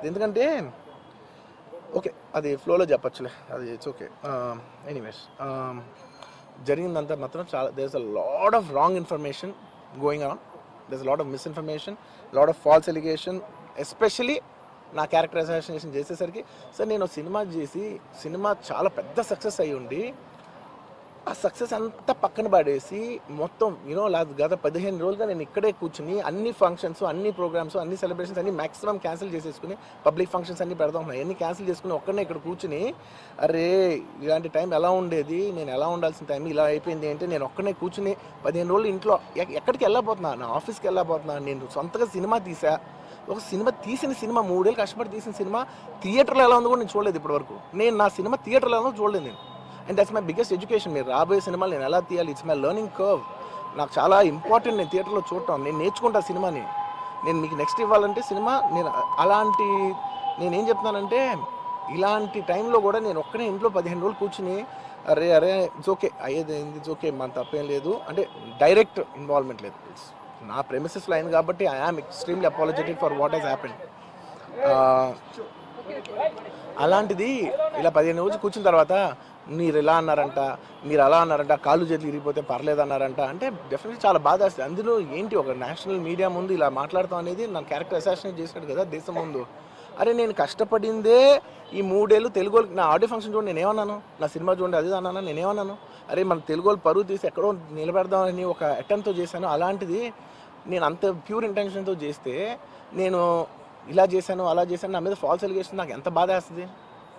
ఎందుకంటే ఓకే అది ఫ్లోలో చెప్పచ్చులే, అది ఇట్స్ ఓకే. ఎనీవేస్ జరిగిందంతా మాత్రం చాలా there is a lot of wrong information going on, there is lot of misinformation, lot of false allegation, especially నా క్యారెక్టర్ అసాసినేషన్ చేసేసరికి. సార్ నేను సినిమా చేసి సినిమా చాలా పెద్ద సక్సెస్ అయ్యి ఉండి ఆ సక్సెస్ అంతా పక్కన పడేసి మొత్తం గత 15 రోజులుగా నేను ఇక్కడే కూర్చుని అన్ని ఫంక్షన్స్, అన్ని ప్రోగ్రామ్స్, అన్ని సెలబ్రేషన్స్ అన్ని మ్యాక్సిమం క్యాన్సిల్ చేసేసుకుని పబ్లిక్ ఫంక్షన్స్ అన్ని పెడతా ఉన్నాయి, అన్ని క్యాన్సిల్ చేసుకుని ఒక్కడనే ఇక్కడ కూర్చుని అరే ఇలాంటి టైం ఎలా ఉండేది, నేను ఎలా ఉండాల్సిన టైం ఇలా అయిపోయింది అంటే నేను ఒక్కడనే కూర్చుని 15 రోజులు ఇంట్లో ఎక్కడికి వెళ్ళబోతున్నా, నా ఆఫీస్కి వెళ్ళబోతున్నా. నేను సొంతగా సినిమా తీసా, ఒక సినిమా తీసిన సినిమా 3 ఏళ్ళు కష్టపడి తీసిన సినిమా థియేటర్లో ఎలా ఉందో కూడా నేను చూడలేదు ఇప్పటివరకు. నేను నా సినిమా థియేటర్లో ఎలా ఉందో చూడలేదు నేను. And that's my biggest education. మీరు రాబోయే సినిమాలు నేను ఎలా తీయాలి, ఇట్స్ మై లెర్నింగ్ కర్వ్. నాకు చాలా ఇంపార్టెంట్ నేను థియేటర్లో చూడటం, నేను నేర్చుకుంటా సినిమాని. నేను మీకు నెక్స్ట్ ఇవ్వాలంటే సినిమా నేను అలాంటి నేనేం చెప్తున్నానంటే ఇలాంటి టైంలో కూడా నేను ఒక్కనే ఇంట్లో 15 రోజులు కూర్చుని అరే ఇట్స్ ఓకే అయ్యేది ఇట్స్ ఓకే, మన తప్పేం లేదు అంటే డైరెక్ట్ ఇన్వాల్వ్మెంట్ లేదు. నా ప్రెమిసెస్లో అయింది కాబట్టి I am extremely apologetic for what has happened. అలాంటిది ఇలా 15 రోజులు కూర్చున్న తర్వాత మీరు ఇలా అన్నారంట, మీరు అలా అన్నారంట, కాళ్ళు చేతులు ఇరిగిపోతే పర్లేదు అన్నారంట అంటే డెఫినెట్లీ చాలా బాధ వస్తుంది. అందులో ఏంటి ఒక నేషనల్ మీడియా ముందు ఇలా మాట్లాడతాం అనేది నా క్యారెక్టర్ అసాసినేట్ చేసినట్టు కదా దేశం ముందు. అరే నేను కష్టపడిందే ఈ 3 ఏళ్ళు తెలుగు నా ఆడియో ఫంక్షన్ చూడండి నేనేమన్నాను, నా సినిమా చూడండి అది అన్నాను, నేనేమన్నాను అరే మన తెలుగు పరువు తీసి ఎక్కడో నిలబెడదామని ఒక అటెంప్ట్తో చేశాను. అలాంటిది నేను అంత ప్యూర్ ఇంటెన్షన్తో చేస్తే నేను ఇలా చేశాను అలా చేశాను, నా మీద ఫాల్స్ ఎలిగేషన్ నాకు ఎంత బాధ వేస్తుంది.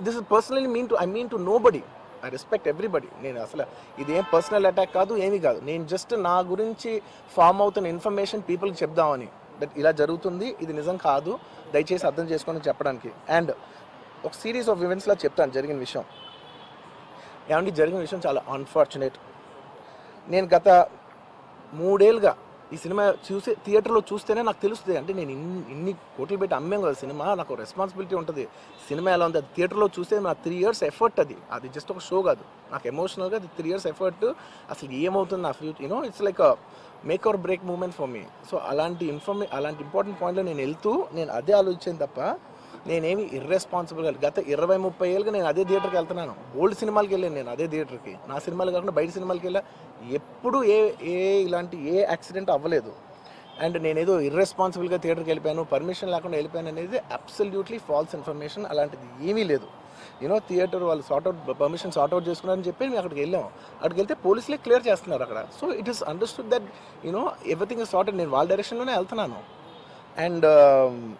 This is personally I mean to nobody, I respect everybody. నేను అసలు ఇదేం పర్సనల్ అటాక్ కాదు, ఏమీ కాదు. నేను జస్ట్ నా గురించి ఫామ్ అవుతున్న ఇన్ఫర్మేషన్ పీపుల్కి చెప్దామని, దట్ ఇలా జరుగుతుంది, ఇది నిజం కాదు, దయచేసి అర్థం చేసుకొని చెప్పడానికి. అండ్ ఒక సిరీస్ ఆఫ్ ఈవెంట్స్లా చెప్తాను జరిగిన విషయం. ఏమంటే జరిగిన విషయం చాలా అన్ఫార్చునేట్. నేను గత 3 ఏళ్ళుగా ఈ సినిమా థియేటర్లో చూస్తేనే నాకు తెలుస్తుంది. అంటే నేను ఇన్ని కోట్లు పెట్టి అమ్మాం కదా సినిమా, నాకు రెస్పాన్సిబిలిటీ ఉంటుంది. సినిమా ఎలా ఉంది అది థియేటర్లో చూస్తే నా 3 years ఎఫర్ట్, అది జస్ట్ ఒక షో కాదు, నాకు ఎమోషనల్గా అది 3 years ఎఫర్ట్. అసలు ఏమవుతుంది నా future it's like make or break moment for me. So అలాంటి ఇంపార్టెంట్ పాయింట్లో నేను వెళ్తూ నేను అదే ఆలోచించాను తప్ప నేనేమి ఇర్రెస్పాన్సిబుల్గా గత 20-30 ఏళ్ళుగా నేను అదే థియేటర్కి వెళ్తున్నాను. ఓల్డ్ సినిమాలకి వెళ్ళాను నేను అదే థియేటర్కి, నా సినిమాలు కాకుండా బయట సినిమాలకి వెళ్ళా. ఎప్పుడు ఇలాంటి యాక్సిడెంట్ అవ్వలేదు. అండ్ నేనేదో ఇర్రెస్పాన్సిబుల్గా థియేటర్కి వెళ్ళిపోయాను, పర్మిషన్ లేకుండా వెళ్ళిపోయాను అనేది అబ్సల్యూట్లీ ఫాల్స్ ఇన్ఫర్మేషన్. అలాంటిది ఏమీ లేదు. థియేటర్ వాళ్ళు పర్మిషన్ సార్ట్అవుట్ చేసుకున్నారని చెప్పి మేము అక్కడికి వెళ్ళాం. అక్కడికి వెళ్తే పోలీసులే క్లియర్ చేస్తున్నారు అక్కడ. So it is understood that everything is sorted. నేను వాళ్ళ డైరెక్షన్లోనే వెళ్తున్నాను. అండ్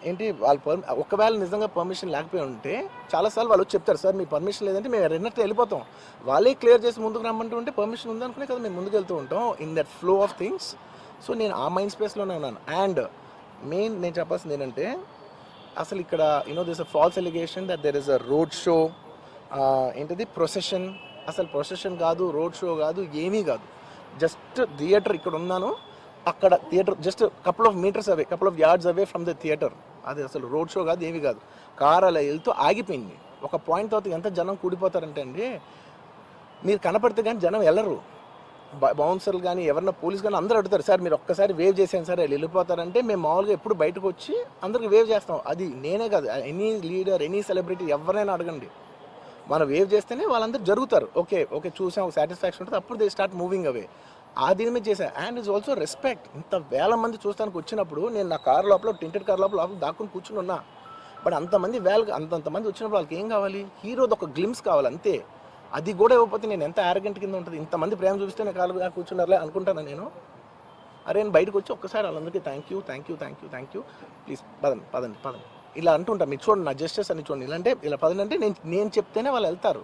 ఏంటి వాళ్ళు ఒకవేళ నిజంగా పర్మిషన్ లేకపోయి ఉంటే చాలాసార్లు వాళ్ళు చెప్తారు సార్ మీ పర్మిషన్ లేదంటే మేము రెండట్టు వెళ్ళిపోతాం, వాళ్ళే క్లియర్ చేసి ముందుకు రమ్మంటూ ఉంటే పర్మిషన్ ఉందనుకునే కదా మేము ముందుకు వెళ్తూ ఉంటాం in that flow of things. So నేను ఆ మైండ్ స్పేస్లోనే ఉన్నాను. అండ్ నేను చెప్పాల్సింది ఏంటంటే అసలు ఇక్కడ this a false allegation that there is a road show, ఏంటిది ప్రొసెషన్. అసలు ప్రొసెషన్ కాదు, రోడ్ షో కాదు, ఏమీ కాదు. జస్ట్ థియేటర్ ఇక్కడ ఉన్నాను, అక్కడ theatre just couple of yards away from the theatre. అది అసలు రోడ్ షో కాదు, ఏమీ కాదు. కార్ అలా వెళ్తూ ఆగిపోయింది. ఒక పాయింట్ తర్వాత ఎంత జనం కూడిపోతారంటే అండి, మీరు కనపడితే కానీ జనం వెళ్ళరు. బౌన్సర్లు కానీ ఎవరన్నా పోలీస్ కానీ అందరూ అడుగుతారు సార్ మీరు ఒక్కసారి వేవ్ చేసాను సార్ వాళ్ళు వెళ్ళిపోతారంటే మేము మామూలుగా ఎప్పుడు బయటకు వచ్చి అందరికి వేవ్ చేస్తాం. అది నేనే కాదు, ఎనీ లీడర్ ఎనీ సెలబ్రిటీ ఎవరైనా అడగండి, మనం వేవ్ చేస్తేనే వాళ్ళందరూ జరుగుతారు. ఓకే చూసాం, ఒక సాటిస్ఫాక్షన్ ఉంటుంది, అప్పుడు దే స్టార్ట్ మూవింగ్ అవే. ఆ దీని మీద చేశాను. And it's also respect. ఇంత వేల మంది చూస్తానికి వచ్చినప్పుడు నేను నా కార్ లోపల టెంటెడ్ కార్ లోపల దాక్కుని కూర్చుని ఉన్నా. బట్ అంతమంది అంతమంది వచ్చినప్పుడు వాళ్ళకి ఏం కావాలి, హీరోది ఒక గ్లిమ్స్ కావాలి అంతే. అది కూడా ఇవ్వకపోతే నేను ఎంత యారగెంట్ కింద ఉంటుంది. ఇంతమంది ప్రేమ చూపిస్తే నేను కాలు కూర్చున్నారులే అనుకుంటాను నేను. అరే నేను బయటకు వచ్చి ఒక్కసారి వాళ్ళందరికీ థ్యాంక్ యూ ప్లీజ్ పదండి ఇలా అంటుంటా. మీరు చూడండి నా జస్టిస్ అని చూడండి, ఇలాంటే ఇలా పదండి అంటే నేను చెప్తేనే వాళ్ళు వెళ్తారు.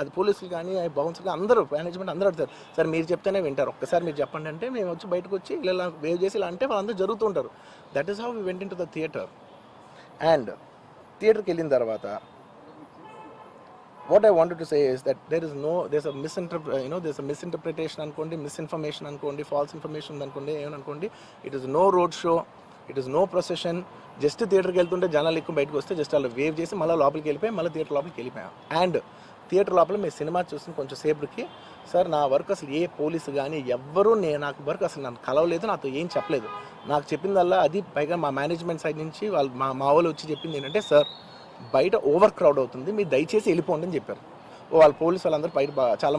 అది పోలీసులు కానీ బౌన్సర్లు కానీ అందరూ మేనేజ్మెంట్ అందరూ అడుగుతారు సార్ మీరు చెప్తేనే వింటారు, ఒక్కసారి మీరు చెప్పండి అంటే మేము వచ్చి బయటకు వచ్చి ఇలా వేవ్ చేసి ఇలా అంటే వాళ్ళందరూ జరుగుతుంటారు. That is how we went in to the theatre. And థియేటర్కి వెళ్ళిన తర్వాత what I wanted to say is that there's a misinterpretation అనుకోండి, misinformation అనుకోండి, false information అనుకోండి, ఏమనుకోండి, it is no road show, it is no procession. Just థియేటర్కి వెళ్తుంటే జనాలు ఎక్కువ బయటకు వస్తే జస్ట్ అలా వేవ్ చేసి మళ్ళీ లోపలికి వెళ్ళిపోయి మళ్ళీ థియేటర్ లోపలికి వెళ్ళిపోయాం. అండ్ థియేటర్ లోపల మీరు సినిమా చూసిన కొంచెం సేపటికి సార్ నా వర్క్ అసలు ఏ పోలీసు కానీ ఎవ్వరూ నాకు వర్క్ అసలు నన్ను కలవలేదు, నాతో ఏం చెప్పలేదు. నాకు చెప్పిందల్లా అది పైగా మా మేనేజ్మెంట్ సైడ్ నుంచి వాళ్ళు మా వాళ్ళు వచ్చి చెప్పింది ఏంటంటే సార్ బయట ఓవర్ క్రౌడ్ అవుతుంది, మీరు దయచేసి వెళ్ళిపోండి అని చెప్పారు. వాళ్ళ పోలీసు వాళ్ళందరూ బయట చాలా